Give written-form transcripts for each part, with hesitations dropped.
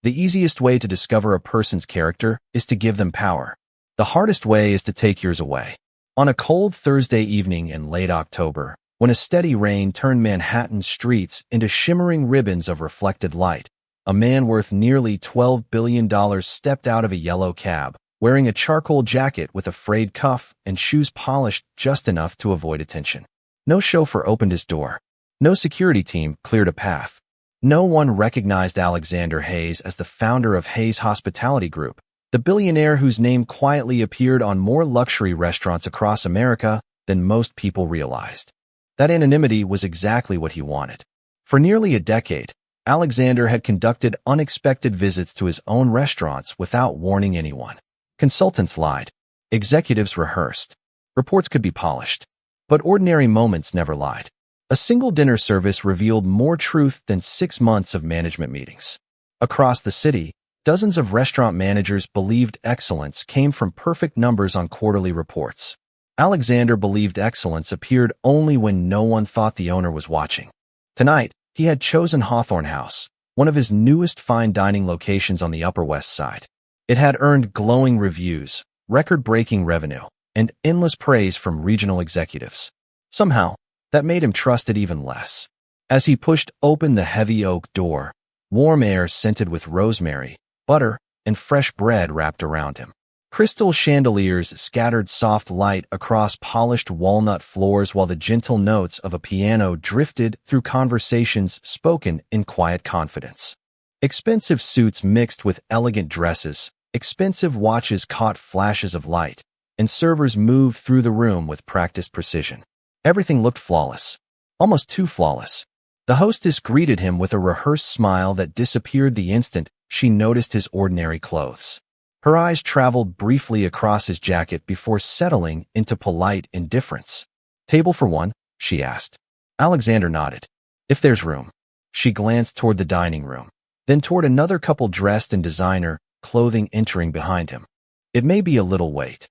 The easiest way to discover a person's character is to give them power. The hardest way is to take yours away. On a cold Thursday evening in late October, when a steady rain turned Manhattan's streets into shimmering ribbons of reflected light, a man worth nearly $12 billion stepped out of a yellow cab, wearing a charcoal jacket with a frayed cuff and shoes polished just enough to avoid attention. No chauffeur opened his door. No security team cleared a path. No one recognized Alexander Hayes as the founder of Hayes Hospitality Group, the billionaire whose name quietly appeared on more luxury restaurants across America than most people realized. That anonymity was exactly what he wanted. For nearly a decade, Alexander had conducted unexpected visits to his own restaurants without warning anyone. Consultants lied. Executives rehearsed. Reports could be polished. But ordinary moments never lied. A single dinner service revealed more truth than 6 months of management meetings. Across the city, dozens of restaurant managers believed excellence came from perfect numbers on quarterly reports. Alexander believed excellence appeared only when no one thought the owner was watching. Tonight, he had chosen Hawthorne House, one of his newest fine dining locations on the Upper West Side. It had earned glowing reviews, record-breaking revenue, and endless praise from regional executives. Somehow, that made him trust it even less. As he pushed open the heavy oak door, warm air scented with rosemary, butter, and fresh bread wrapped around him. Crystal chandeliers scattered soft light across polished walnut floors while the gentle notes of a piano drifted through conversations spoken in quiet confidence. Expensive suits mixed with elegant dresses, expensive watches caught flashes of light, and servers moved through the room with practiced precision. Everything looked flawless, almost too flawless. The hostess greeted him with a rehearsed smile that disappeared the instant she noticed his ordinary clothes. Her eyes traveled briefly across his jacket before settling into polite indifference. "Table for one?" she asked. Alexander nodded. "If there's room." She glanced toward the dining room, then toward another couple dressed in designer clothing entering behind him. "It may be a little wait."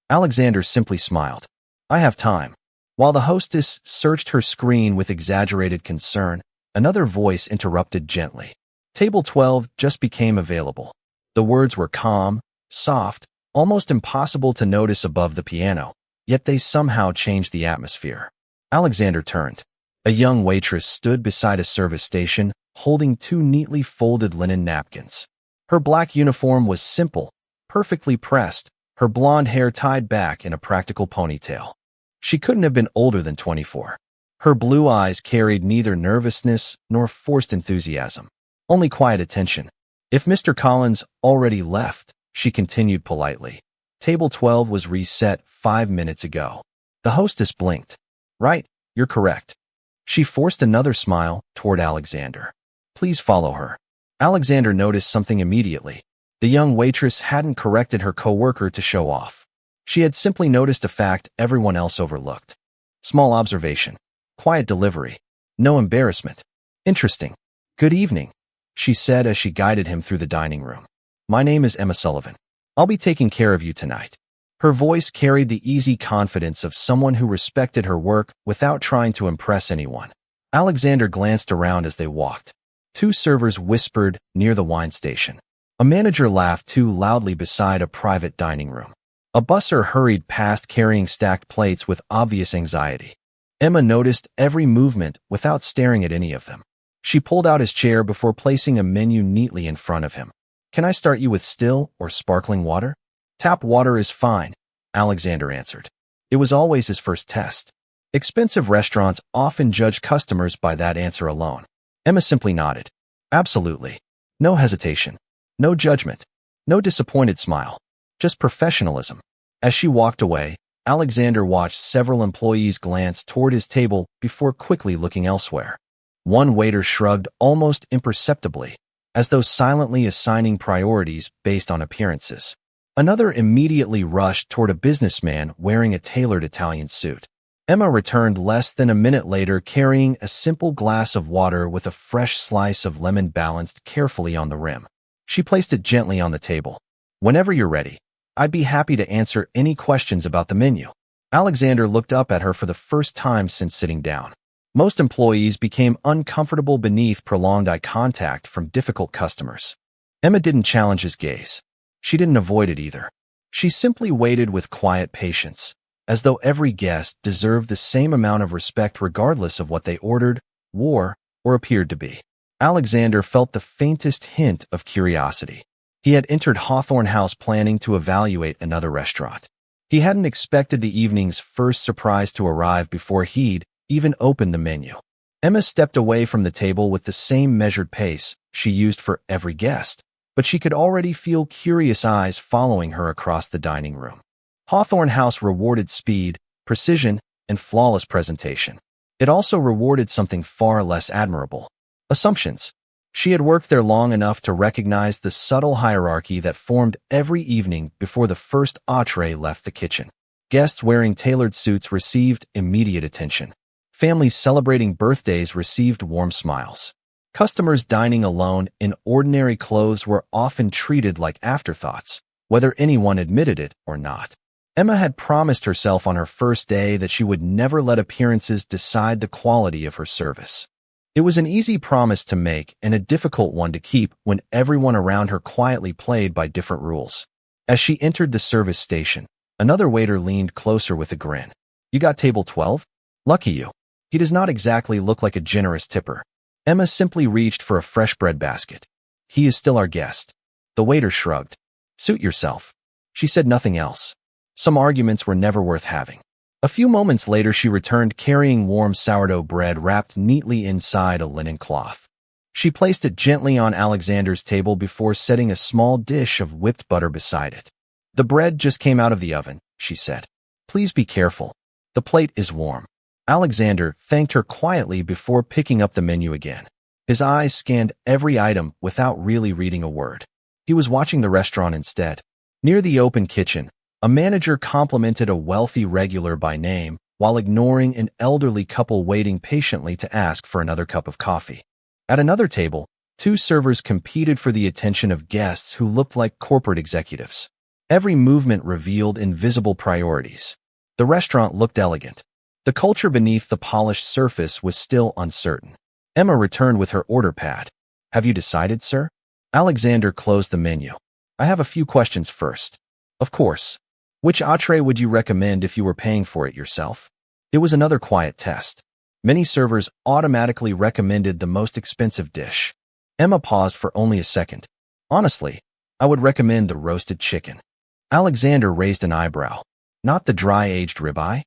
Alexander simply smiled. "I have time." While the hostess searched her screen with exaggerated concern, another voice interrupted gently. "Table 12 just became available." The words were calm, soft, almost impossible to notice above the piano, yet they somehow changed the atmosphere. Alexander turned. A young waitress stood beside a service station, holding 2 neatly folded linen napkins. Her black uniform was simple, perfectly pressed, her blonde hair tied back in a practical ponytail. She couldn't have been older than 24. Her blue eyes carried neither nervousness nor forced enthusiasm, only quiet attention. "If Mr. Collins already left," she continued politely. "Table 12 was reset 5 minutes ago." The hostess blinked. "Right, you're correct." She forced another smile toward Alexander. "Please follow her." Alexander noticed something immediately. The young waitress hadn't corrected her coworker to show off. She had simply noticed a fact everyone else overlooked. Small observation. Quiet delivery. No embarrassment. "Interesting. Good evening," she said as she guided him through the dining room. "My name is Emma Sullivan. I'll be taking care of you tonight." Her voice carried the easy confidence of someone who respected her work without trying to impress anyone. Alexander glanced around as they walked. 2 servers whispered near the wine station. A manager laughed too loudly beside a private dining room. A busser hurried past carrying stacked plates with obvious anxiety. Emma noticed every movement without staring at any of them. She pulled out his chair before placing a menu neatly in front of him. "Can I start you with still or sparkling water?" "Tap water is fine," Alexander answered. It was always his first test. Expensive restaurants often judge customers by that answer alone. Emma simply nodded. "Absolutely." No hesitation. No judgment. No disappointed smile. Just professionalism. As she walked away, Alexander watched several employees glance toward his table before quickly looking elsewhere. One waiter shrugged almost imperceptibly, as though silently assigning priorities based on appearances. Another immediately rushed toward a businessman wearing a tailored Italian suit. Emma returned less than a minute later carrying a simple glass of water with a fresh slice of lemon balanced carefully on the rim. She placed it gently on the table. "Whenever you're ready, I'd be happy to answer any questions about the menu." Alexander looked up at her for the first time since sitting down. Most employees became uncomfortable beneath prolonged eye contact from difficult customers. Emma didn't challenge his gaze. She didn't avoid it either. She simply waited with quiet patience, as though every guest deserved the same amount of respect regardless of what they ordered, wore, or appeared to be. Alexander felt the faintest hint of curiosity. He had entered Hawthorne House planning to evaluate another restaurant. He hadn't expected the evening's first surprise to arrive before he'd even opened the menu. Emma stepped away from the table with the same measured pace she used for every guest, but she could already feel curious eyes following her across the dining room. Hawthorne House rewarded speed, precision, and flawless presentation. It also rewarded something far less admirable: assumptions. She had worked there long enough to recognize the subtle hierarchy that formed every evening before the first entree left the kitchen. Guests wearing tailored suits received immediate attention. Families celebrating birthdays received warm smiles. Customers dining alone in ordinary clothes were often treated like afterthoughts, whether anyone admitted it or not. Emma had promised herself on her first day that she would never let appearances decide the quality of her service. It was an easy promise to make and a difficult one to keep when everyone around her quietly played by different rules. As she entered the service station, another waiter leaned closer with a grin. "You got table 12? Lucky you." He does not exactly look like a generous tipper. Emma simply reached for a fresh bread basket. "He is still our guest." The waiter shrugged. "Suit yourself." She said nothing else. Some arguments were never worth having. A few moments later, she returned carrying warm sourdough bread wrapped neatly inside a linen cloth. She placed it gently on Alexander's table before setting a small dish of whipped butter beside it. "The bread just came out of the oven," she said. "Please be careful. The plate is warm." Alexander thanked her quietly before picking up the menu again. His eyes scanned every item without really reading a word. He was watching the restaurant instead. Near the open kitchen, a manager complimented a wealthy regular by name while ignoring an elderly couple waiting patiently to ask for another cup of coffee. At another table, two servers competed for the attention of guests who looked like corporate executives. Every movement revealed invisible priorities. The restaurant looked elegant. The culture beneath the polished surface was still uncertain. Emma returned with her order pad. "Have you decided, sir?" Alexander closed the menu. "I have a few questions first." "Of course. Which entree would you recommend if you were paying for it yourself?" It was another quiet test. Many servers automatically recommended the most expensive dish. Emma paused for only a second. "Honestly, I would recommend the roasted chicken." Alexander raised an eyebrow. "Not the dry-aged ribeye?"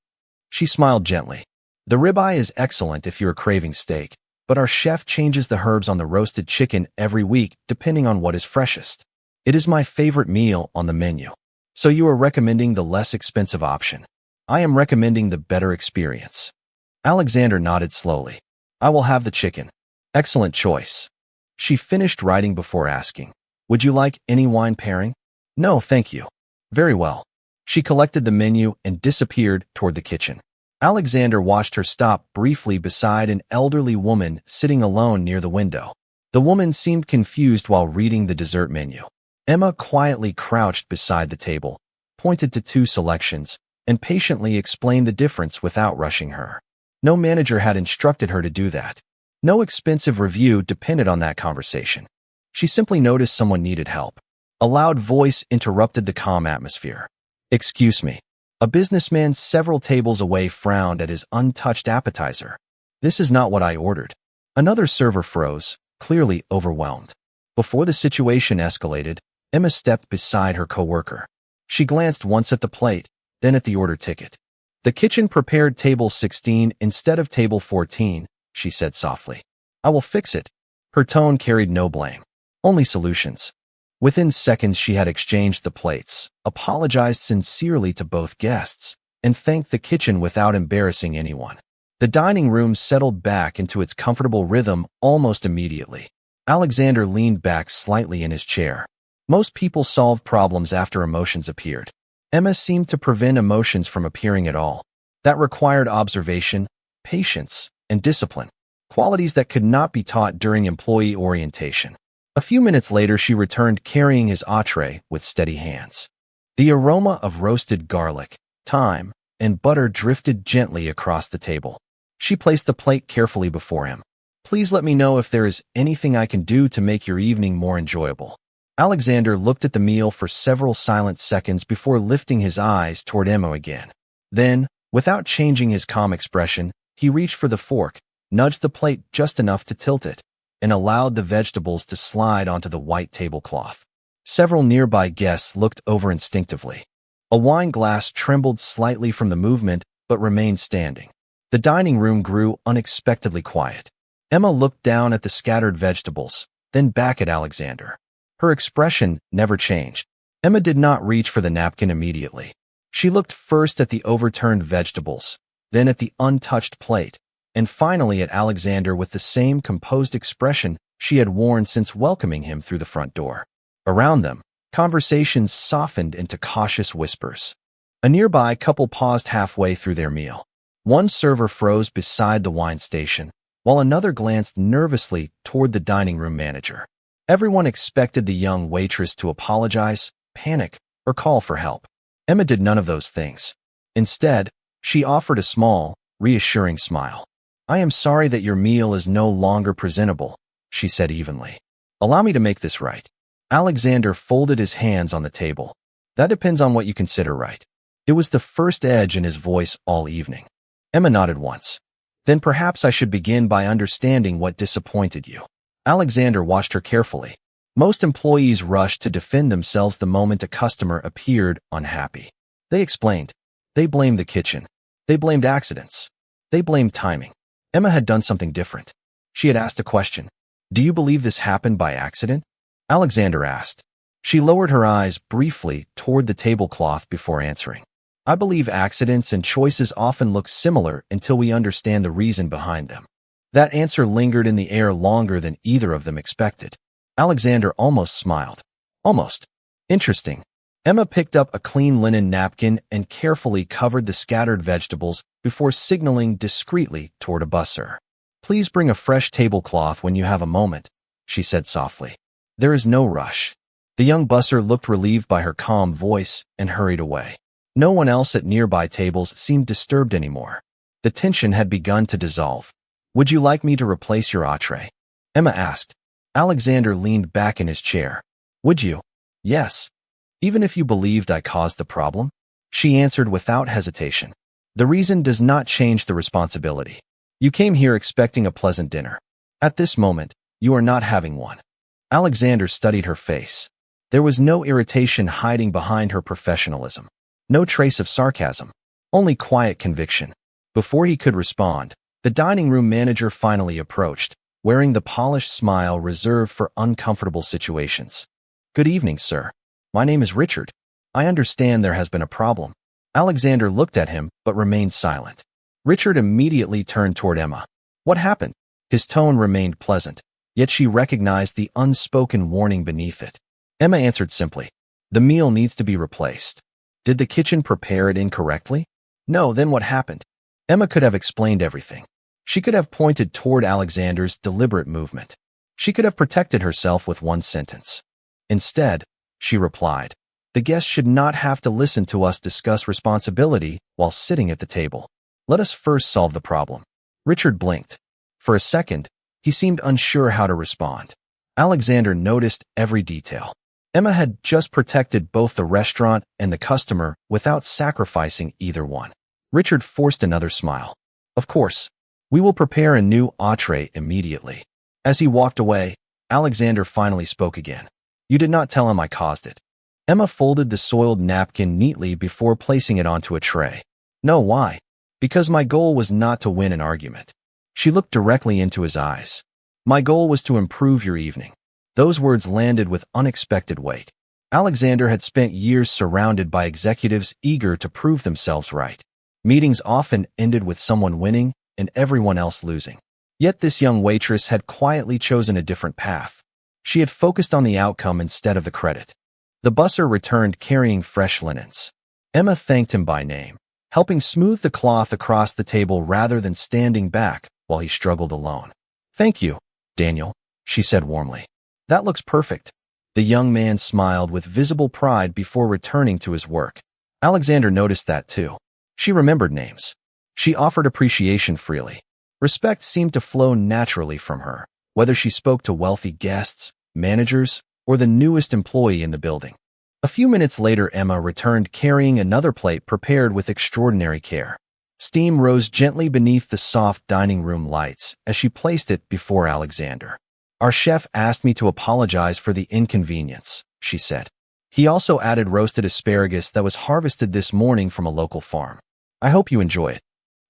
She smiled gently. "The ribeye is excellent if you're craving steak, but our chef changes the herbs on the roasted chicken every week depending on what is freshest. It is my favorite meal on the menu." "So you are recommending the less expensive option?" "I am recommending the better experience." Alexander nodded slowly. "I will have the chicken." "Excellent choice." She finished writing before asking, "Would you like any wine pairing?" "No, thank you." "Very well." She collected the menu and disappeared toward the kitchen. Alexander watched her stop briefly beside an elderly woman sitting alone near the window. The woman seemed confused while reading the dessert menu. Emma quietly crouched beside the table, pointed to two selections, and patiently explained the difference without rushing her. No manager had instructed her to do that. No expensive review depended on that conversation. She simply noticed someone needed help. A loud voice interrupted the calm atmosphere. "Excuse me." A businessman several tables away frowned at his untouched appetizer. "This is not what I ordered." Another server froze, clearly overwhelmed. Before the situation escalated, Emma stepped beside her coworker. She glanced once at the plate, then at the order ticket. "The kitchen prepared table 16 instead of table 14, she said softly. "I will fix it." Her tone carried no blame, only solutions. Within seconds, she had exchanged the plates, apologized sincerely to both guests, and thanked the kitchen without embarrassing anyone. The dining room settled back into its comfortable rhythm almost immediately. Alexander leaned back slightly in his chair. Most people solved problems after emotions appeared. Emma seemed to prevent emotions from appearing at all. That required observation, patience, and discipline, qualities that could not be taught during employee orientation. A few minutes later, she returned carrying his entree with steady hands. The aroma of roasted garlic, thyme, and butter drifted gently across the table. She placed the plate carefully before him. "Please let me know if there is anything I can do to make your evening more enjoyable." Alexander looked at the meal for several silent seconds before lifting his eyes toward Emma again. Then, without changing his calm expression, he reached for the fork, nudged the plate just enough to tilt it, and allowed the vegetables to slide onto the white tablecloth. Several nearby guests looked over instinctively. A wine glass trembled slightly from the movement, but remained standing. The dining room grew unexpectedly quiet. Emma looked down at the scattered vegetables, then back at Alexander. Her expression never changed. Emma did not reach for the napkin immediately. She looked first at the overturned vegetables, then at the untouched plate, and finally at Alexander with the same composed expression she had worn since welcoming him through the front door. Around them, conversations softened into cautious whispers. A nearby couple paused halfway through their meal. One server froze beside the wine station, while another glanced nervously toward the dining room manager. Everyone expected the young waitress to apologize, panic, or call for help. Emma did none of those things. Instead, she offered a small, reassuring smile. "I am sorry that your meal is no longer presentable," she said evenly. "Allow me to make this right." Alexander folded his hands on the table. "That depends on what you consider right." It was the first edge in his voice all evening. Emma nodded once. "Then perhaps I should begin by understanding what disappointed you." Alexander watched her carefully. Most employees rushed to defend themselves the moment a customer appeared unhappy. They explained. They blamed the kitchen. They blamed accidents. They blamed timing. Emma had done something different. She had asked a question. "Do you believe this happened by accident?" Alexander asked. She lowered her eyes briefly toward the tablecloth before answering. "I believe accidents and choices often look similar until we understand the reason behind them." That answer lingered in the air longer than either of them expected. Alexander almost smiled. "Almost. Interesting." Emma picked up a clean linen napkin and carefully covered the scattered vegetables before signaling discreetly toward a busser. "Please bring a fresh tablecloth when you have a moment," she said softly. "There is no rush." The young busser looked relieved by her calm voice and hurried away. No one else at nearby tables seemed disturbed anymore. The tension had begun to dissolve. "Would you like me to replace your entree?" Emma asked. Alexander leaned back in his chair. "Would you?" "Yes. Even if you believed I caused the problem?" She answered without hesitation. "The reason does not change the responsibility. You came here expecting a pleasant dinner. At this moment, you are not having one." Alexander studied her face. There was no irritation hiding behind her professionalism. No trace of sarcasm. Only quiet conviction. Before he could respond, the dining room manager finally approached, wearing the polished smile reserved for uncomfortable situations. "Good evening, sir. My name is Richard. I understand there has been a problem." Alexander looked at him but remained silent. Richard immediately turned toward Emma. "What happened?" His tone remained pleasant, yet she recognized the unspoken warning beneath it. Emma answered simply, "The meal needs to be replaced." "Did the kitchen prepare it incorrectly?" "No, then what happened?" Emma could have explained everything. She could have pointed toward Alexander's deliberate movement. She could have protected herself with one sentence. Instead, she replied, "The guests should not have to listen to us discuss responsibility while sitting at the table. Let us first solve the problem." Richard blinked. For a second, he seemed unsure how to respond. Alexander noticed every detail. Emma had just protected both the restaurant and the customer without sacrificing either one. Richard forced another smile. "Of course. We will prepare a new entree immediately." As he walked away, Alexander finally spoke again. "You did not tell him I caused it." Emma folded the soiled napkin neatly before placing it onto a tray. "No, why?" "Because my goal was not to win an argument." She looked directly into his eyes. "My goal was to improve your evening." Those words landed with unexpected weight. Alexander had spent years surrounded by executives eager to prove themselves right. Meetings often ended with someone winning and everyone else losing. Yet this young waitress had quietly chosen a different path. She had focused on the outcome instead of the credit. The busser returned carrying fresh linens. Emma thanked him by name, helping smooth the cloth across the table rather than standing back while he struggled alone. "Thank you, Daniel," she said warmly. "That looks perfect." The young man smiled with visible pride before returning to his work. Alexander noticed that too. She remembered names. She offered appreciation freely. Respect seemed to flow naturally from her, whether she spoke to wealthy guests, managers, or the newest employee in the building. A few minutes later, Emma returned carrying another plate prepared with extraordinary care. Steam rose gently beneath the soft dining room lights as she placed it before Alexander. "Our chef asked me to apologize for the inconvenience," she said. "He also added roasted asparagus that was harvested this morning from a local farm. I hope you enjoy it."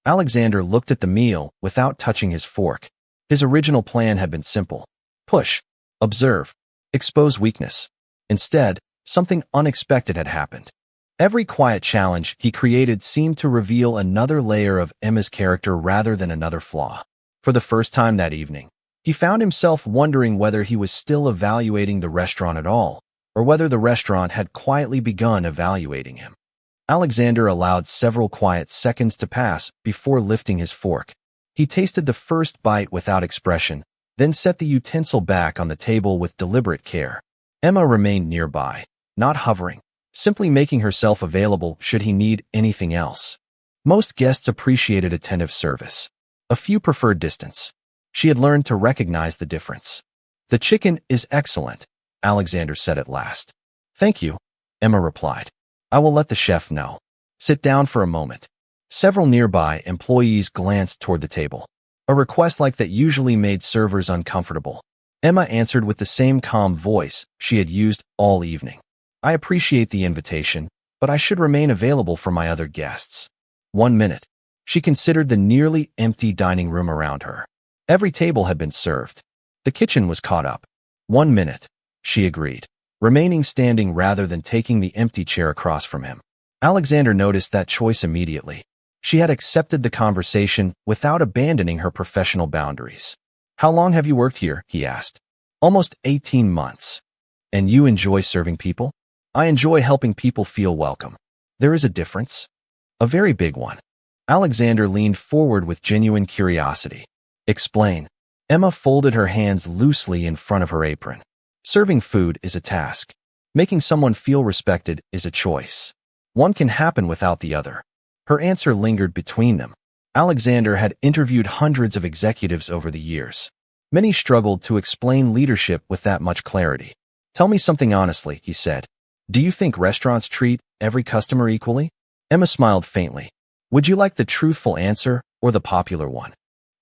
Alexander looked at the meal without touching his fork. His original plan had been simple. Push, observe, expose weakness. Instead, something unexpected had happened. Every quiet challenge he created seemed to reveal another layer of Emma's character rather than another flaw. For the first time that evening, he found himself wondering whether he was still evaluating the restaurant at all, or whether the restaurant had quietly begun evaluating him. Alexander allowed several quiet seconds to pass before lifting his fork. He tasted the first bite without expression, then set the utensil back on the table with deliberate care. Emma remained nearby, not hovering, simply making herself available should he need anything else. Most guests appreciated attentive service. A few preferred distance. She had learned to recognize the difference. "The chicken is excellent," Alexander said at last. "Thank you," Emma replied. "I will let the chef know. Sit down for a moment." Several nearby employees glanced toward the table. A request like that usually made servers uncomfortable. Emma answered with the same calm voice she had used all evening. "I appreciate the invitation, but I should remain available for my other guests." 1 minute. She considered the nearly empty dining room around her. Every table had been served. The kitchen was caught up. 1 minute, she agreed, remaining standing rather than taking the empty chair across from him. Alexander noticed that choice immediately. She had accepted the conversation without abandoning her professional boundaries. "How long have you worked here?" he asked. "Almost 18 months. "And you enjoy serving people?" "I enjoy helping people feel welcome." "There is a difference?" "A very big one." Alexander leaned forward with genuine curiosity. "Explain." Emma folded her hands loosely in front of her apron. "Serving food is a task. Making someone feel respected is a choice. One can happen without the other." Her answer lingered between them. Alexander had interviewed hundreds of executives over the years. Many struggled to explain leadership with that much clarity. "Tell me something honestly," he said. "Do you think restaurants treat every customer equally?" Emma smiled faintly. "Would you like the truthful answer or the popular one?"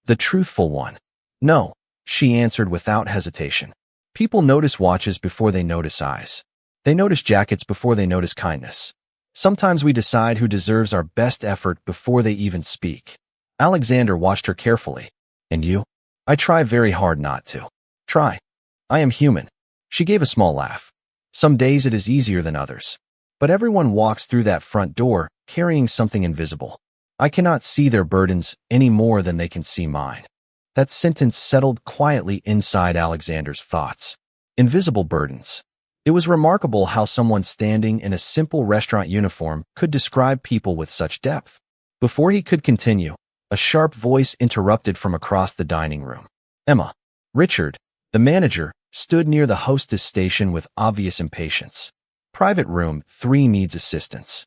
"The truthful one." "No," she answered without hesitation. "People notice watches before they notice eyes. They notice jackets before they notice kindness. Sometimes we decide who deserves our best effort before they even speak." Alexander watched her carefully. "And you?" "I try very hard not to." "Try." "I am human." She gave a small laugh. "Some days it is easier than others. But everyone walks through that front door carrying something invisible. I cannot see their burdens any more than they can see mine." That sentence settled quietly inside Alexander's thoughts. Invisible burdens. It was remarkable how someone standing in a simple restaurant uniform could describe people with such depth. Before he could continue, a sharp voice interrupted from across the dining room. "Emma." Richard, the manager, stood near the hostess station with obvious impatience. "Private room 3 needs assistance."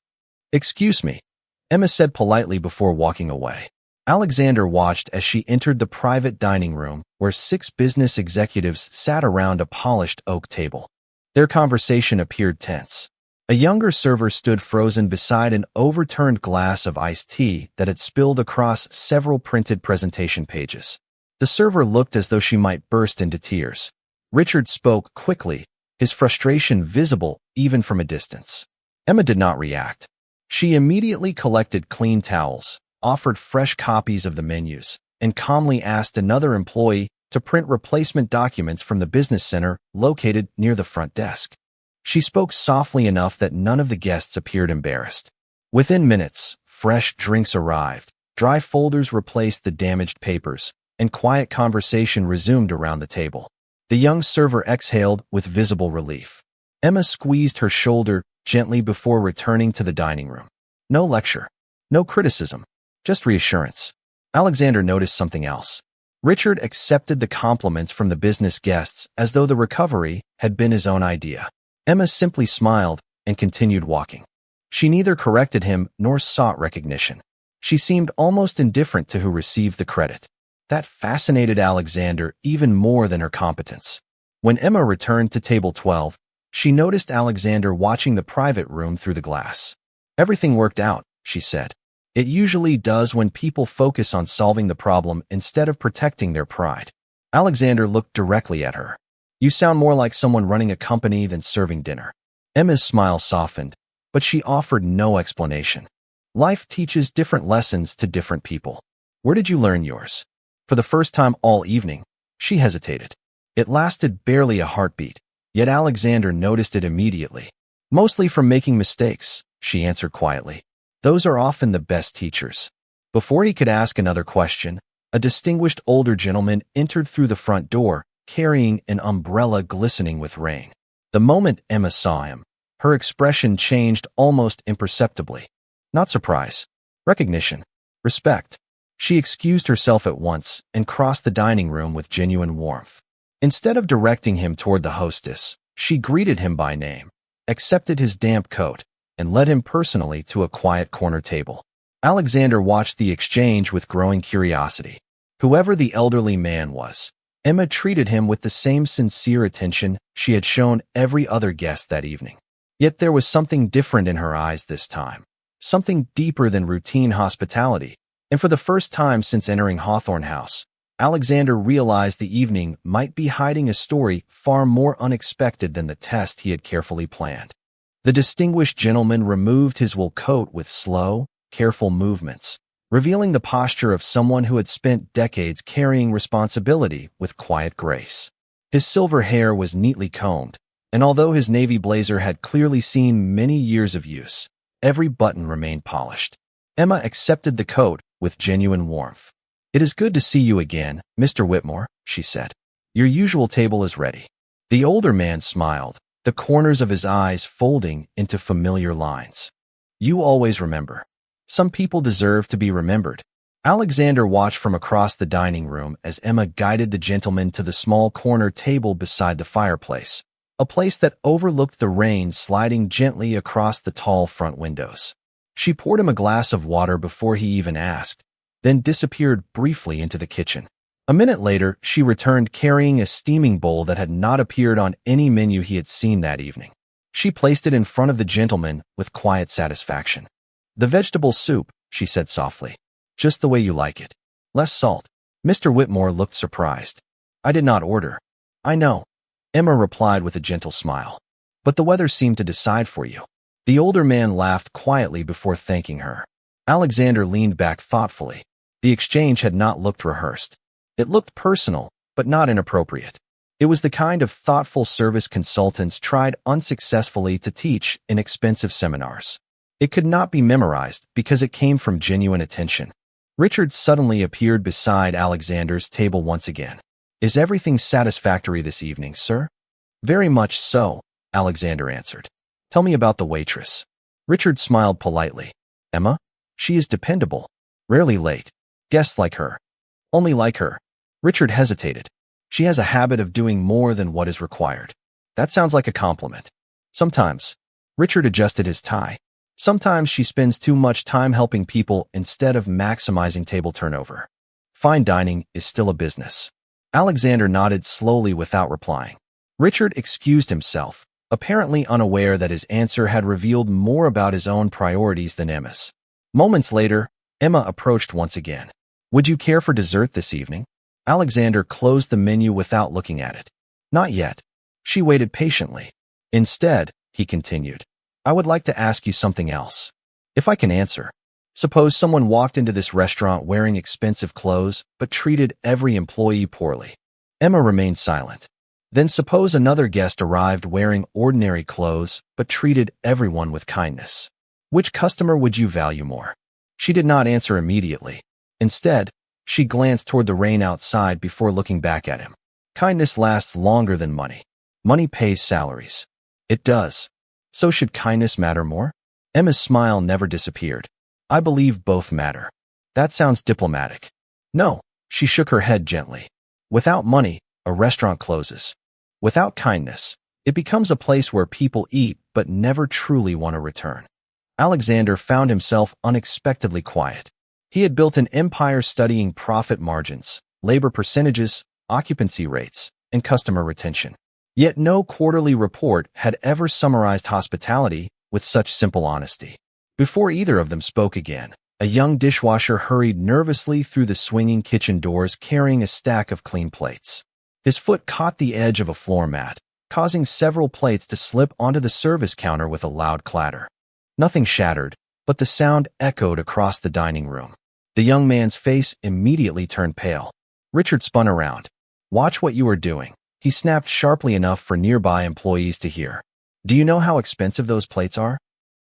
"Excuse me," Emma said politely before walking away. Alexander watched as she entered the private dining room where 6 business executives sat around a polished oak table. Their conversation appeared tense. A younger server stood frozen beside an overturned glass of iced tea that had spilled across several printed presentation pages. The server looked as though she might burst into tears. Richard spoke quickly, his frustration visible even from a distance. Emma did not react. She immediately collected clean towels, offered fresh copies of the menus, and calmly asked another employee to print replacement documents from the business center located near the front desk. She spoke softly enough that none of the guests appeared embarrassed. Within minutes, fresh drinks arrived, dry folders replaced the damaged papers, and quiet conversation resumed around the table. The young server exhaled with visible relief. Emma squeezed her shoulder gently before returning to the dining room. No lecture, no criticism, just reassurance. Alexander noticed something else. Richard accepted the compliments from the business guests as though the recovery had been his own idea. Emma simply smiled and continued walking. She neither corrected him nor sought recognition. She seemed almost indifferent to who received the credit. That fascinated Alexander even more than her competence. When Emma returned to table 12, she noticed Alexander watching the private room through the glass. Everything worked out, she said. It usually does when people focus on solving the problem instead of protecting their pride. Alexander looked directly at her. You sound more like someone running a company than serving dinner. Emma's smile softened, but she offered no explanation. Life teaches different lessons to different people. Where did you learn yours? For the first time all evening, she hesitated. It lasted barely a heartbeat, yet Alexander noticed it immediately. Mostly from making mistakes, she answered quietly. Those are often the best teachers. Before he could ask another question, a distinguished older gentleman entered through the front door, carrying an umbrella glistening with rain. The moment Emma saw him, her expression changed almost imperceptibly. Not surprise, recognition, respect. She excused herself at once and crossed the dining room with genuine warmth. Instead of directing him toward the hostess, she greeted him by name, accepted his damp coat, and led him personally to a quiet corner table. Alexander watched the exchange with growing curiosity. Whoever the elderly man was, Emma treated him with the same sincere attention she had shown every other guest that evening. Yet there was something different in her eyes this time, something deeper than routine hospitality, and for the first time since entering Hawthorne House, Alexander realized the evening might be hiding a story far more unexpected than the test he had carefully planned. The distinguished gentleman removed his wool coat with slow, careful movements, revealing the posture of someone who had spent decades carrying responsibility with quiet grace. His silver hair was neatly combed, and although his navy blazer had clearly seen many years of use, every button remained polished. Emma accepted the coat with genuine warmth. It is good to see you again, Mr. Whitmore, she said. Your usual table is ready. The older man smiled, the corners of his eyes folding into familiar lines. You always remember. Some people deserve to be remembered. Alexander watched from across the dining room as Emma guided the gentleman to the small corner table beside the fireplace, a place that overlooked the rain sliding gently across the tall front windows. She poured him a glass of water before he even asked, then disappeared briefly into the kitchen. A minute later, she returned carrying a steaming bowl that had not appeared on any menu he had seen that evening. She placed it in front of the gentleman with quiet satisfaction. The vegetable soup, she said softly. Just the way you like it. Less salt. Mr. Whitmore looked surprised. I did not order. I know, Emma replied with a gentle smile. But the weather seemed to decide for you. The older man laughed quietly before thanking her. Alexander leaned back thoughtfully. The exchange had not looked rehearsed. It looked personal, but not inappropriate. It was the kind of thoughtful service consultants tried unsuccessfully to teach in expensive seminars. It could not be memorized because it came from genuine attention. Richard suddenly appeared beside Alexander's table once again. Is everything satisfactory this evening, sir? Very much so, Alexander answered. Tell me about the waitress. Richard smiled politely. Emma? She is dependable. Rarely late. Guests like her. Only like her. Richard hesitated. She has a habit of doing more than what is required. That sounds like a compliment. Sometimes. Richard adjusted his tie. Sometimes she spends too much time helping people instead of maximizing table turnover. Fine dining is still a business. Alexander nodded slowly without replying. Richard excused himself, apparently unaware that his answer had revealed more about his own priorities than Emma's. Moments later, Emma approached once again. Would you care for dessert this evening? Alexander closed the menu without looking at it. Not yet. She waited patiently. Instead, he continued, I would like to ask you something else. If I can answer. Suppose someone walked into this restaurant wearing expensive clothes, but treated every employee poorly. Emma remained silent. Then suppose another guest arrived wearing ordinary clothes, but treated everyone with kindness. Which customer would you value more? She did not answer immediately. Instead, she glanced toward the rain outside before looking back at him. Kindness lasts longer than money. Money pays salaries. It does. So should kindness matter more? Emma's smile never disappeared. I believe both matter. That sounds diplomatic. No, she shook her head gently. Without money, a restaurant closes. Without kindness, it becomes a place where people eat but never truly want to return. Alexander found himself unexpectedly quiet. He had built an empire studying profit margins, labor percentages, occupancy rates, and customer retention. Yet no quarterly report had ever summarized hospitality with such simple honesty. Before either of them spoke again, a young dishwasher hurried nervously through the swinging kitchen doors carrying a stack of clean plates. His foot caught the edge of a floor mat, causing several plates to slip onto the service counter with a loud clatter. Nothing shattered, but the sound echoed across the dining room. The young man's face immediately turned pale. Richard spun around. "Watch what you are doing," he snapped sharply enough for nearby employees to hear. "Do you know how expensive those plates are?"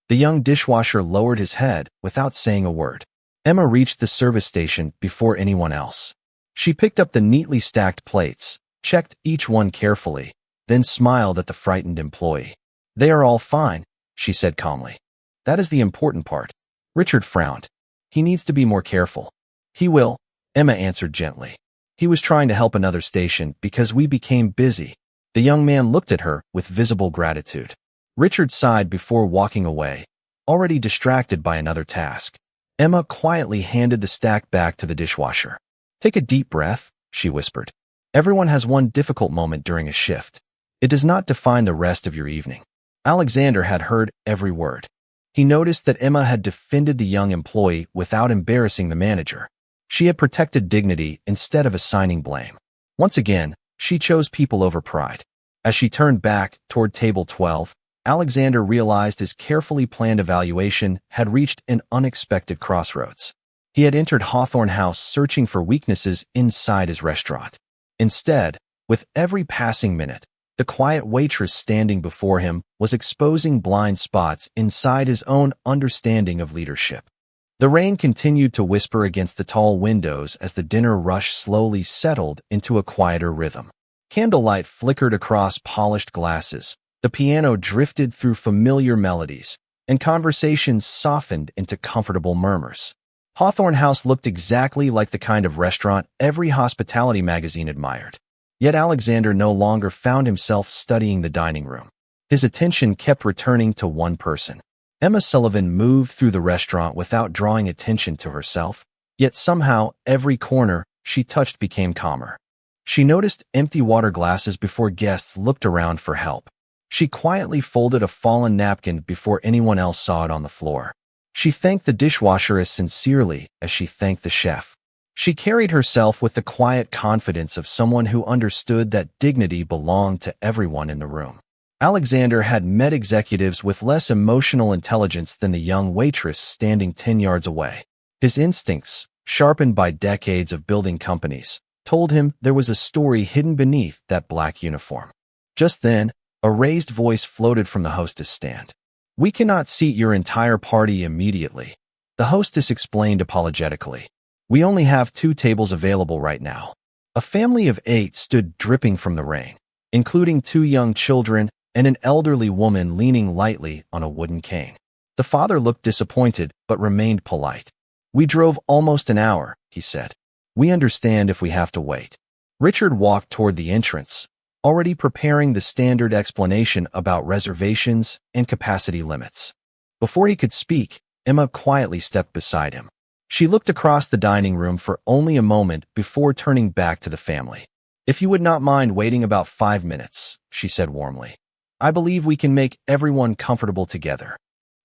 The young dishwasher lowered his head without saying a word. Emma reached the service station before anyone else. She picked up the neatly stacked plates, checked each one carefully, then smiled at the frightened employee. "They are all fine," she said calmly. "That is the important part." Richard frowned. "He needs to be more careful." "He will," Emma answered gently. "He was trying to help another station because we became busy." The young man looked at her with visible gratitude. Richard sighed before walking away, already distracted by another task. Emma quietly handed the stack back to the dishwasher. "Take a deep breath," she whispered. "Everyone has one difficult moment during a shift. It does not define the rest of your evening." Alexander had heard every word. He noticed that Emma had defended the young employee without embarrassing the manager. She had protected dignity instead of assigning blame. Once again, she chose people over pride. As she turned back toward table 12, Alexander realized his carefully planned evaluation had reached an unexpected crossroads. He had entered Hawthorne House searching for weaknesses inside his restaurant. Instead, with every passing minute, the quiet waitress standing before him was exposing blind spots inside his own understanding of leadership. The rain continued to whisper against the tall windows as the dinner rush slowly settled into a quieter rhythm. Candlelight flickered across polished glasses, the piano drifted through familiar melodies, and conversations softened into comfortable murmurs. Hawthorne House looked exactly like the kind of restaurant every hospitality magazine admired. Yet Alexander no longer found himself studying the dining room. His attention kept returning to one person. Emma Sullivan moved through the restaurant without drawing attention to herself, yet somehow every corner she touched became calmer. She noticed empty water glasses before guests looked around for help. She quietly folded a fallen napkin before anyone else saw it on the floor. She thanked the dishwasher as sincerely as she thanked the chef. She carried herself with the quiet confidence of someone who understood that dignity belonged to everyone in the room. Alexander had met executives with less emotional intelligence than the young waitress standing 10 yards away. His instincts, sharpened by decades of building companies, told him there was a story hidden beneath that black uniform. Just then, a raised voice floated from the hostess stand. "We cannot seat your entire party immediately," the hostess explained apologetically. "We only have 2 tables available right now." A family of 8 stood dripping from the rain, including 2 young children and an elderly woman leaning lightly on a wooden cane. The father looked disappointed but remained polite. "We drove almost an hour," he said. "We understand if we have to wait." Richard walked toward the entrance, already preparing the standard explanation about reservations and capacity limits. Before he could speak, Emma quietly stepped beside him. She looked across the dining room for only a moment before turning back to the family. "If you would not mind waiting about 5 minutes," she said warmly. "I believe we can make everyone comfortable together."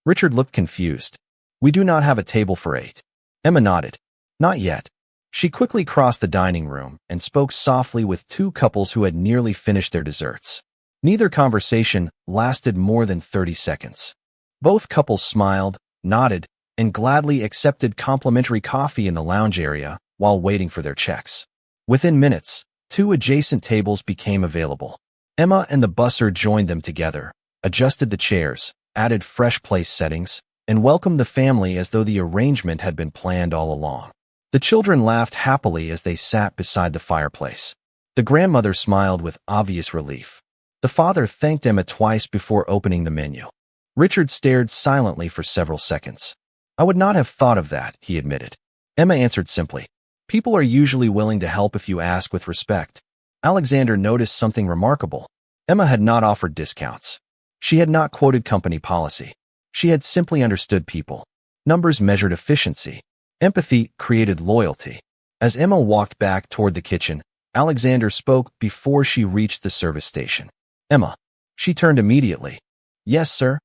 Richard looked confused. "We do not have a table for 8. Emma nodded. "Not yet." She quickly crossed the dining room and spoke softly with 2 couples who had nearly finished their desserts. Neither conversation lasted more than 30 seconds. Both couples smiled, nodded, and gladly accepted complimentary coffee in the lounge area while waiting for their checks. Within minutes, 2 adjacent tables became available. Emma and the busser joined them together, adjusted the chairs, added fresh place settings, and welcomed the family as though the arrangement had been planned all along. The children laughed happily as they sat beside the fireplace. The grandmother smiled with obvious relief. The father thanked Emma twice before opening the menu. Richard stared silently for several seconds. "I would not have thought of that," he admitted. Emma answered simply. "People are usually willing to help if you ask with respect." Alexander noticed something remarkable. Emma had not offered discounts. She had not quoted company policy. She had simply understood people. Numbers measured efficiency. Empathy created loyalty. As Emma walked back toward the kitchen, Alexander spoke before she reached the service station. Emma. She turned immediately. Yes, sir.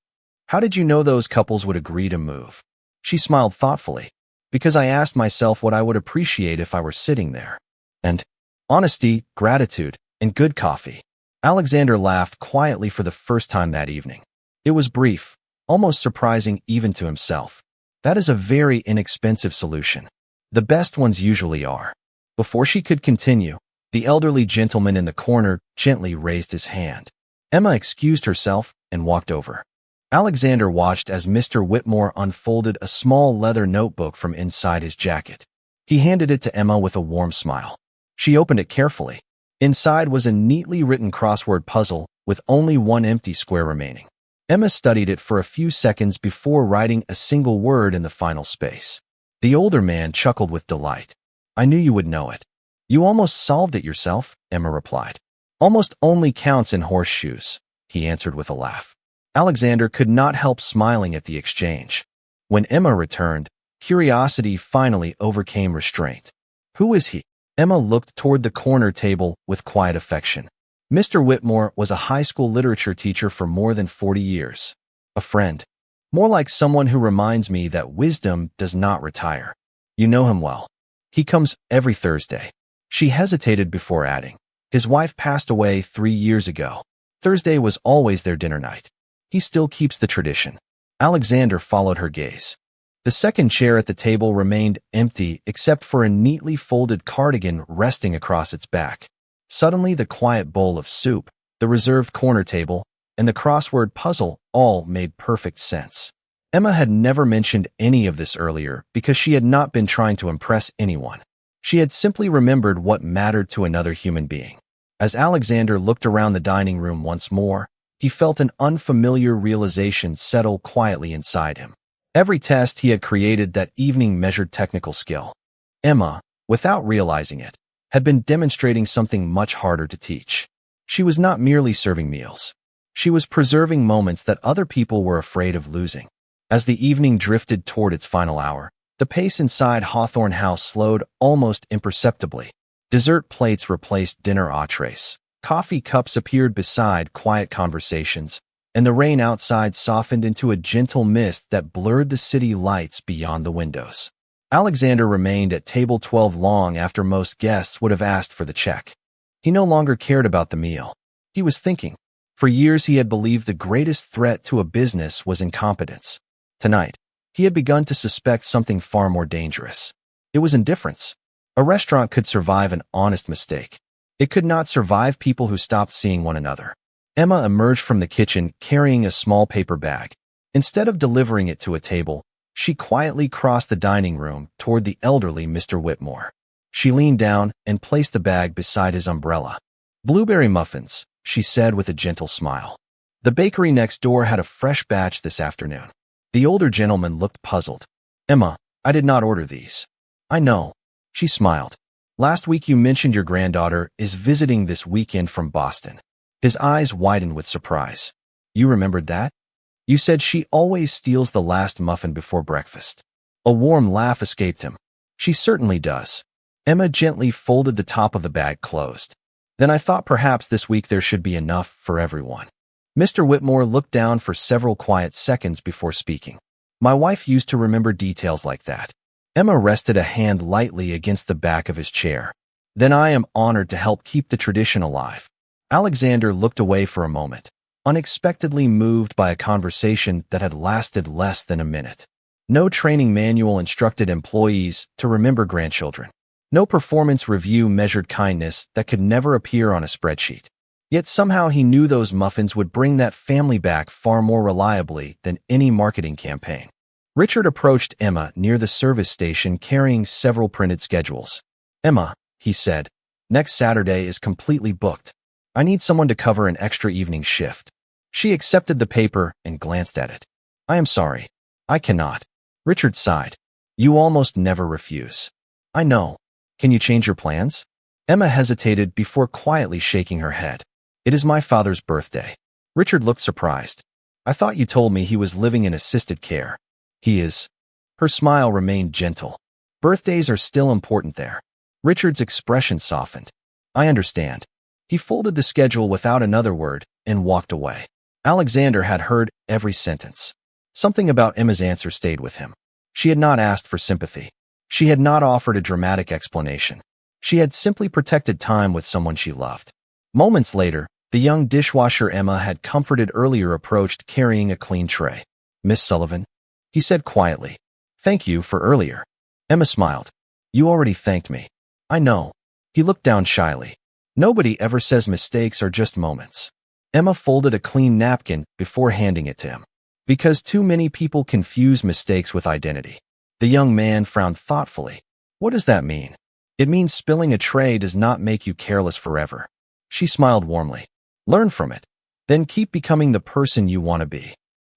How did you know those couples would agree to move? She smiled thoughtfully. Because I asked myself what I would appreciate if I were sitting there. And honesty, gratitude, and good coffee. Alexander laughed quietly for the first time that evening. It was brief, almost surprising even to himself. That is a very inexpensive solution. The best ones usually are. Before she could continue, the elderly gentleman in the corner gently raised his hand. Emma excused herself and walked over. Alexander watched as Mr. Whitmore unfolded a small leather notebook from inside his jacket. He handed it to Emma with a warm smile. She opened it carefully. Inside was a neatly written crossword puzzle with only one empty square remaining. Emma studied it for a few seconds before writing a single word in the final space. The older man chuckled with delight. I knew you would know it. You almost solved it yourself, Emma replied. Almost only counts in horseshoes, he answered with a laugh. Alexander could not help smiling at the exchange. When Emma returned, curiosity finally overcame restraint. Who is he? Emma looked toward the corner table with quiet affection. Mr. Whitmore was a high school literature teacher for more than 40 years. A friend. More like someone who reminds me that wisdom does not retire. You know him well. He comes every Thursday. She hesitated before adding. His wife passed away 3 years ago. Thursday was always their dinner night. He still keeps the tradition. Alexander followed her gaze. The second chair at the table remained empty except for a neatly folded cardigan resting across its back. Suddenly, the quiet bowl of soup, the reserved corner table, and the crossword puzzle all made perfect sense. Emma had never mentioned any of this earlier because she had not been trying to impress anyone. She had simply remembered what mattered to another human being. As Alexander looked around the dining room once more, he felt an unfamiliar realization settle quietly inside him. Every test he had created that evening measured technical skill. Emma, without realizing it, had been demonstrating something much harder to teach. She was not merely serving meals. She was preserving moments that other people were afraid of losing. As the evening drifted toward its final hour, the pace inside Hawthorne House slowed almost imperceptibly. Dessert plates replaced dinner entrees. Coffee cups appeared beside quiet conversations, and the rain outside softened into a gentle mist that blurred the city lights beyond the windows. Alexander remained at table 12 long after most guests would have asked for the check. He no longer cared about the meal. He was thinking. For years he had believed the greatest threat to a business was incompetence. Tonight, he had begun to suspect something far more dangerous. It was indifference. A restaurant could survive an honest mistake. It could not survive people who stopped seeing one another. Emma emerged from the kitchen carrying a small paper bag. Instead of delivering it to a table, she quietly crossed the dining room toward the elderly Mr. Whitmore. She leaned down and placed the bag beside his umbrella. Blueberry muffins, she said with a gentle smile. The bakery next door had a fresh batch this afternoon. The older gentleman looked puzzled. Emma, I did not order these. I know. She smiled. Last week you mentioned your granddaughter is visiting this weekend from Boston. His eyes widened with surprise. You remembered that? You said she always steals the last muffin before breakfast. A warm laugh escaped him. She certainly does. Emma gently folded the top of the bag closed. Then I thought perhaps this week there should be enough for everyone. Mr. Whitmore looked down for several quiet seconds before speaking. My wife used to remember details like that. Emma rested a hand lightly against the back of his chair. Then I am honored to help keep the tradition alive. Alexander looked away for a moment, unexpectedly moved by a conversation that had lasted less than a minute. No training manual instructed employees to remember grandchildren. No performance review measured kindness that could never appear on a spreadsheet. Yet somehow he knew those muffins would bring that family back far more reliably than any marketing campaign. Richard approached Emma near the service station carrying several printed schedules. Emma, he said, next Saturday is completely booked. I need someone to cover an extra evening shift. She accepted the paper and glanced at it. I am sorry. I cannot. Richard sighed. You almost never refuse. I know. Can you change your plans? Emma hesitated before quietly shaking her head. It is my father's birthday. Richard looked surprised. I thought you told me he was living in assisted care. He is. Her smile remained gentle. Birthdays are still important there. Richard's expression softened. I understand. He folded the schedule without another word and walked away. Alexander had heard every sentence. Something about Emma's answer stayed with him. She had not asked for sympathy. She had not offered a dramatic explanation. She had simply protected time with someone she loved. Moments later, the young dishwasher Emma had comforted earlier approached carrying a clean tray. "Miss Sullivan," he said quietly. "Thank you for earlier." Emma smiled. "You already thanked me." "I know." He looked down shyly. "Nobody ever says mistakes are just moments." Emma folded a clean napkin before handing it to him. "Because too many people confuse mistakes with identity." The young man frowned thoughtfully. "What does that mean?" "It means spilling a tray does not make you careless forever." She smiled warmly. "Learn from it. Then keep becoming the person you want to be."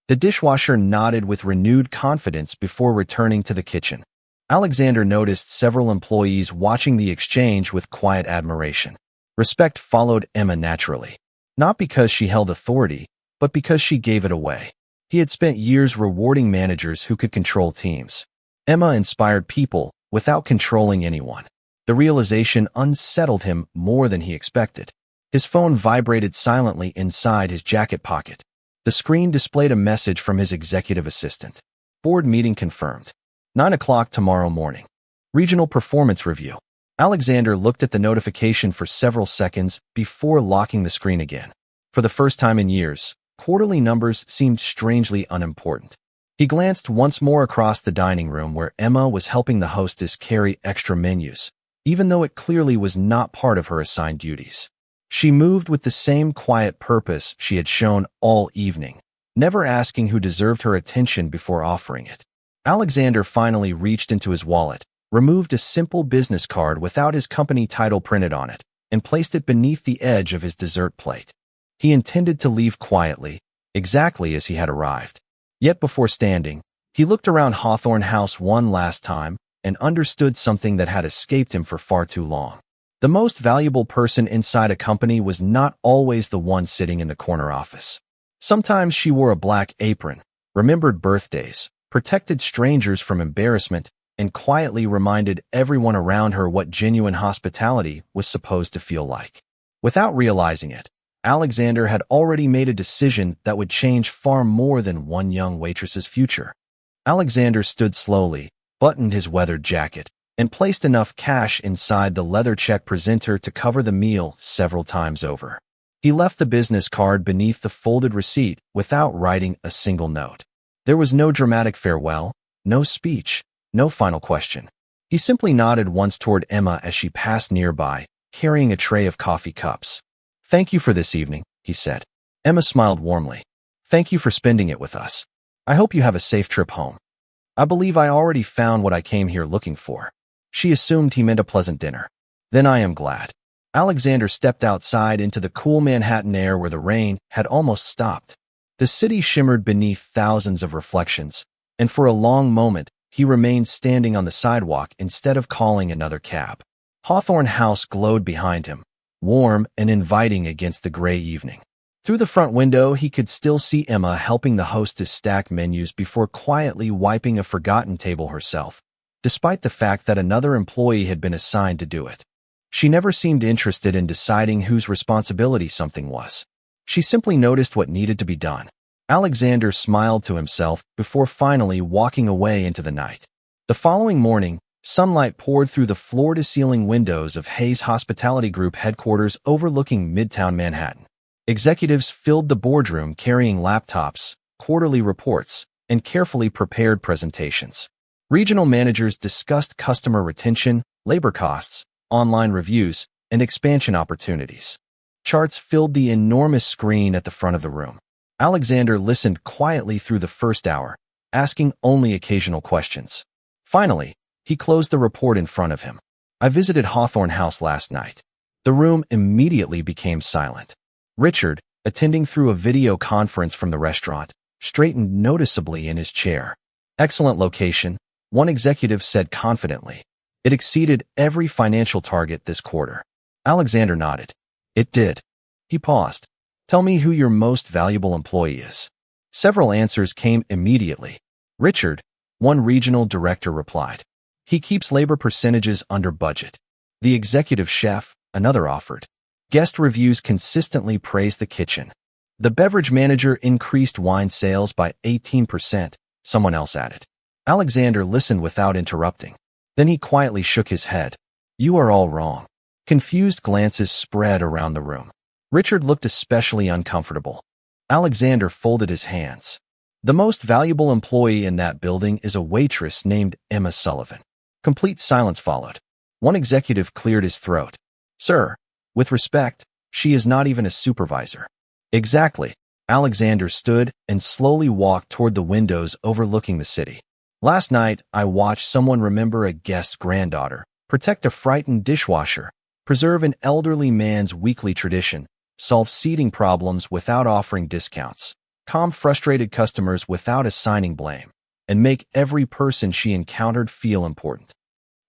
The dishwasher nodded with renewed confidence before returning to the kitchen. Alexander noticed several employees watching the exchange with quiet admiration. Respect followed Emma naturally. Not because she held authority, but because she gave it away. He had spent years rewarding managers who could control teams. Emma inspired people without controlling anyone. The realization unsettled him more than he expected. His phone vibrated silently inside his jacket pocket. The screen displayed a message from his executive assistant. "Board meeting confirmed. 9 o'clock tomorrow morning. Regional performance review." Alexander looked at the notification for several seconds before locking the screen again. For the first time in years, quarterly numbers seemed strangely unimportant. He glanced once more across the dining room where Emma was helping the hostess carry extra menus, even though it clearly was not part of her assigned duties. She moved with the same quiet purpose she had shown all evening, never asking who deserved her attention before offering it. Alexander finally reached into his wallet, removed a simple business card without his company title printed on it, and placed it beneath the edge of his dessert plate. He intended to leave quietly, exactly as he had arrived. Yet before standing, he looked around Hawthorne House one last time and understood something that had escaped him for far too long. The most valuable person inside a company was not always the one sitting in the corner office. Sometimes she wore a black apron, remembered birthdays, protected strangers from embarrassment, and quietly reminded everyone around her what genuine hospitality was supposed to feel like. Without realizing it, Alexander had already made a decision that would change far more than one young waitress's future. Alexander stood slowly, buttoned his weathered jacket, and placed enough cash inside the leather check presenter to cover the meal several times over. He left the business card beneath the folded receipt without writing a single note. There was no dramatic farewell, no speech, no final question. He simply nodded once toward Emma as she passed nearby, carrying a tray of coffee cups. "Thank you for this evening," he said. Emma smiled warmly. "Thank you for spending it with us. I hope you have a safe trip home. I believe I already found what I came here looking for." She assumed he meant a pleasant dinner. "Then I am glad." Alexander stepped outside into the cool Manhattan air where the rain had almost stopped. The city shimmered beneath thousands of reflections, and for a long moment, he remained standing on the sidewalk instead of calling another cab. Hawthorne House glowed behind him, warm and inviting against the gray evening. Through the front window, he could still see Emma helping the hostess stack menus before quietly wiping a forgotten table herself, despite the fact that another employee had been assigned to do it. She never seemed interested in deciding whose responsibility something was. She simply noticed what needed to be done. Alexander smiled to himself before finally walking away into the night. The following morning, sunlight poured through the floor-to-ceiling windows of Hayes Hospitality Group headquarters overlooking Midtown Manhattan. Executives filled the boardroom carrying laptops, quarterly reports, and carefully prepared presentations. Regional managers discussed customer retention, labor costs, online reviews, and expansion opportunities. Charts filled the enormous screen at the front of the room. Alexander listened quietly through the first hour, asking only occasional questions. Finally, he closed the report in front of him. "I visited Hawthorne House last night." The room immediately became silent. Richard, attending through a video conference from the restaurant, straightened noticeably in his chair. "Excellent location," one executive said confidently. "It exceeded every financial target this quarter." Alexander nodded. "It did." He paused. "Tell me who your most valuable employee is." Several answers came immediately. "Richard," one regional director replied. "He keeps labor percentages under budget." "The executive chef," another offered. "Guest reviews consistently praise the kitchen." The beverage manager increased wine sales by 18%, someone else added. Alexander listened without interrupting. Then he quietly shook his head. You are all wrong. Confused glances spread around the room. Richard looked especially uncomfortable. Alexander folded his hands. The most valuable employee in that building is a waitress named Emma Sullivan. Complete silence followed. One executive cleared his throat. Sir, with respect, she is not even a supervisor. Exactly. Alexander stood and slowly walked toward the windows overlooking the city. Last night, I watched someone remember a guest's granddaughter, protect a frightened dishwasher, preserve an elderly man's weekly tradition, solve seating problems without offering discounts, calm frustrated customers without assigning blame, and make every person she encountered feel important.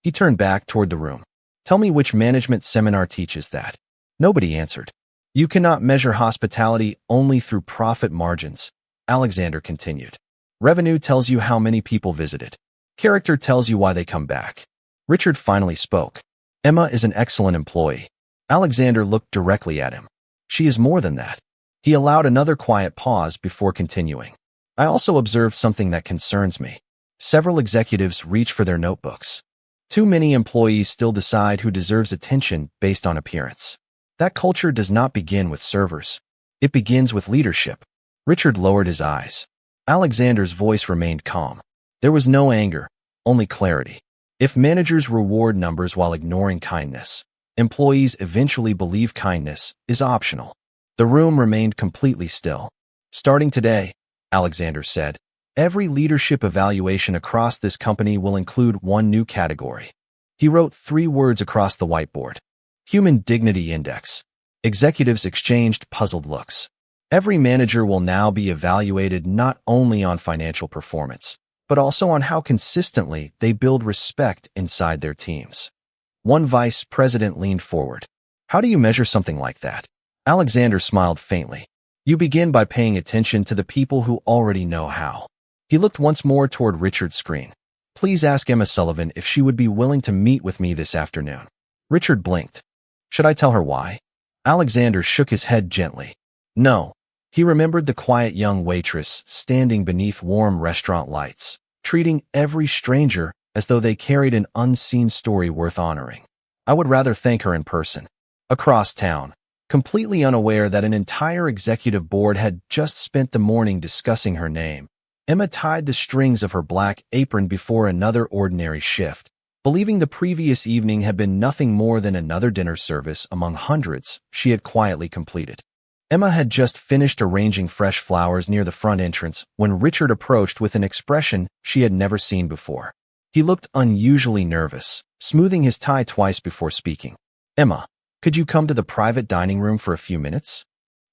He turned back toward the room. Tell me which management seminar teaches that. Nobody answered. You cannot measure hospitality only through profit margins, Alexander continued. Revenue tells you how many people visited. Character tells you why they come back. Richard finally spoke. Emma is an excellent employee. Alexander looked directly at him. She is more than that. He allowed another quiet pause before continuing. I also observed something that concerns me. Several executives reach for their notebooks. Too many employees still decide who deserves attention based on appearance. That culture does not begin with servers. It begins with leadership. Richard lowered his eyes. Alexander's voice remained calm. There was no anger, only clarity. If managers reward numbers while ignoring kindness, employees eventually believe kindness is optional. The room remained completely still. Starting today, Alexander said, every leadership evaluation across this company will include one new category. He wrote 3 words across the whiteboard. Human Dignity Index. Executives exchanged puzzled looks. Every manager will now be evaluated not only on financial performance, but also on how consistently they build respect inside their teams. One vice president leaned forward. How do you measure something like that? Alexander smiled faintly. You begin by paying attention to the people who already know how. He looked once more toward Richard's screen. Please ask Emma Sullivan if she would be willing to meet with me this afternoon. Richard blinked. Should I tell her why? Alexander shook his head gently. No. He remembered the quiet young waitress standing beneath warm restaurant lights, treating every stranger as though they carried an unseen story worth honoring. I would rather thank her in person. Across town, completely unaware that an entire executive board had just spent the morning discussing her name, Emma tied the strings of her black apron before another ordinary shift, believing the previous evening had been nothing more than another dinner service among hundreds she had quietly completed. Emma had just finished arranging fresh flowers near the front entrance when Richard approached with an expression she had never seen before. He looked unusually nervous, smoothing his tie twice before speaking. Emma, could you come to the private dining room for a few minutes?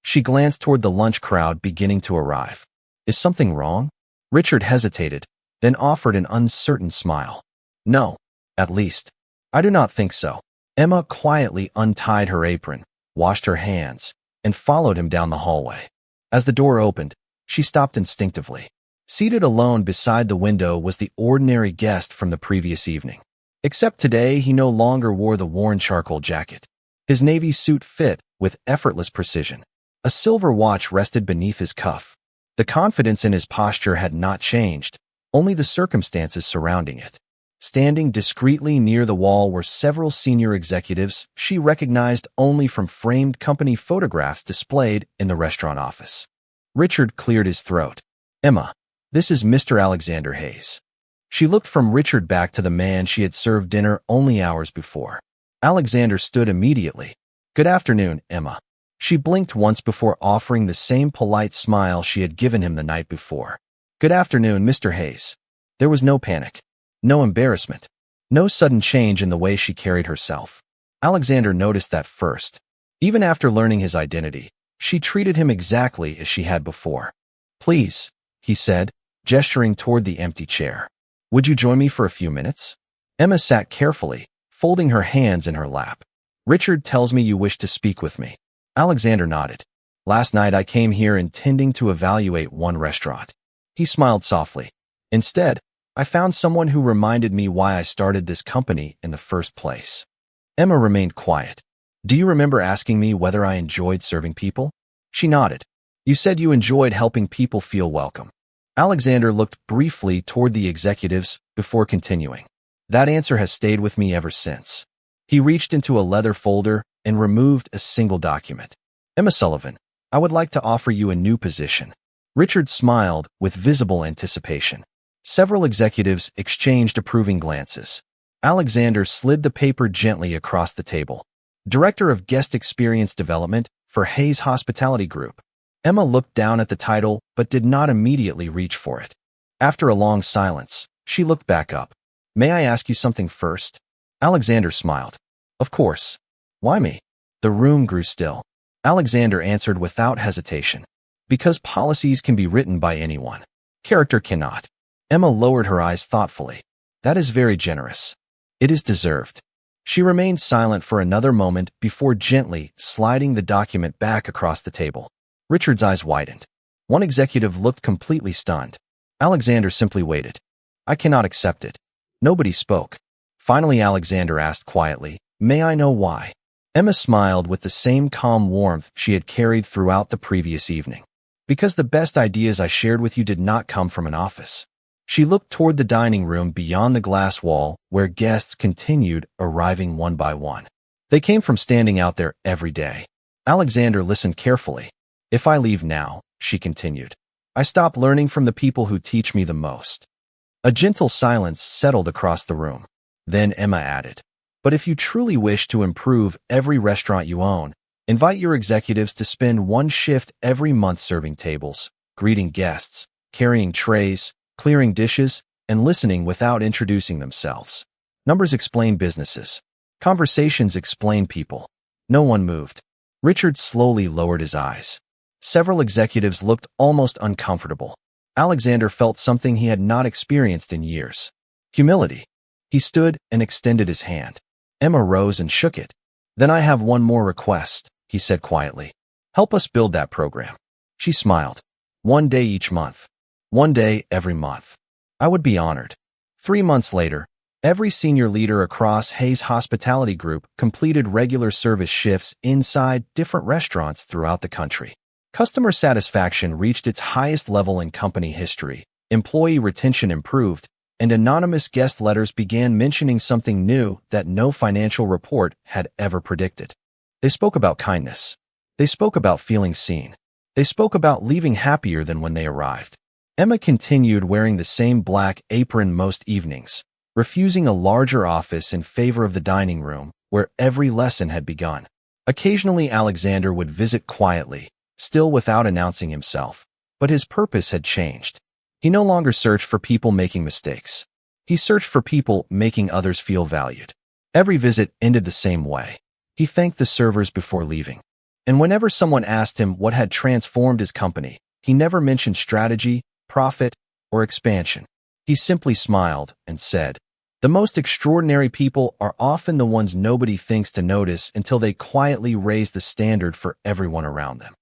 She glanced toward the lunch crowd beginning to arrive. Is something wrong? Richard hesitated, then offered an uncertain smile. No, at least. I do not think so. Emma quietly untied her apron, washed her hands, and followed him down the hallway. As the door opened, she stopped instinctively. Seated alone beside the window was the ordinary guest from the previous evening. Except today he no longer wore the worn charcoal jacket. His navy suit fit with effortless precision. A silver watch rested beneath his cuff. The confidence in his posture had not changed, only the circumstances surrounding it. Standing discreetly near the wall were several senior executives she recognized only from framed company photographs displayed in the restaurant office. Richard cleared his throat. Emma, this is Mr. Alexander Hayes. She looked from Richard back to the man she had served dinner only hours before. Alexander stood immediately. Good afternoon, Emma. She blinked once before offering the same polite smile she had given him the night before. Good afternoon, Mr. Hayes. There was no panic. No embarrassment. No sudden change in the way she carried herself. Alexander noticed that first. Even after learning his identity, she treated him exactly as she had before. Please, he said, gesturing toward the empty chair. Would you join me for a few minutes? Emma sat carefully, folding her hands in her lap. Richard tells me you wish to speak with me. Alexander nodded. Last night I came here intending to evaluate one restaurant. He smiled softly. Instead, I found someone who reminded me why I started this company in the first place. Emma remained quiet. Do you remember asking me whether I enjoyed serving people? She nodded. You said you enjoyed helping people feel welcome. Alexander looked briefly toward the executives before continuing. That answer has stayed with me ever since. He reached into a leather folder and removed a single document. Emma Sullivan, I would like to offer you a new position. Richard smiled with visible anticipation. Several executives exchanged approving glances. Alexander slid the paper gently across the table. Director of Guest Experience Development for Hayes Hospitality Group. Emma looked down at the title but did not immediately reach for it. After a long silence, she looked back up. May I ask you something first? Alexander smiled. Of course. Why me? The room grew still. Alexander answered without hesitation. Because policies can be written by anyone. Character cannot. Emma lowered her eyes thoughtfully. That is very generous. It is deserved. She remained silent for another moment before gently sliding the document back across the table. Richard's eyes widened. One executive looked completely stunned. Alexander simply waited. I cannot accept it. Nobody spoke. Finally, Alexander asked quietly, May I know why? Emma smiled with the same calm warmth she had carried throughout the previous evening. Because the best ideas I shared with you did not come from an office. She looked toward the dining room beyond the glass wall where guests continued arriving one by one. They came from standing out there every day. Alexander listened carefully. If I leave now, she continued, I stop learning from the people who teach me the most. A gentle silence settled across the room. Then Emma added, But if you truly wish to improve every restaurant you own, invite your executives to spend one shift every month serving tables, greeting guests, carrying trays, clearing dishes, and listening without introducing themselves. Numbers explain businesses. Conversations explain people. No one moved. Richard slowly lowered his eyes. Several executives looked almost uncomfortable. Alexander felt something he had not experienced in years. Humility. He stood and extended his hand. Emma rose and shook it. Then I have one more request, he said quietly. Help us build that program. She smiled. One day each month. One day every month. I would be honored. 3 months later, every senior leader across Hayes Hospitality Group completed regular service shifts inside different restaurants throughout the country. Customer satisfaction reached its highest level in company history, employee retention improved, and anonymous guest letters began mentioning something new that no financial report had ever predicted. They spoke about kindness. They spoke about feeling seen. They spoke about leaving happier than when they arrived. Emma continued wearing the same black apron most evenings, refusing a larger office in favor of the dining room where every lesson had begun. Occasionally, Alexander would visit quietly, still without announcing himself, but his purpose had changed. He no longer searched for people making mistakes. He searched for people making others feel valued. Every visit ended the same way. He thanked the servers before leaving. And whenever someone asked him what had transformed his company, he never mentioned strategy, profit, or expansion. He simply smiled and said, The most extraordinary people are often the ones nobody thinks to notice until they quietly raise the standard for everyone around them.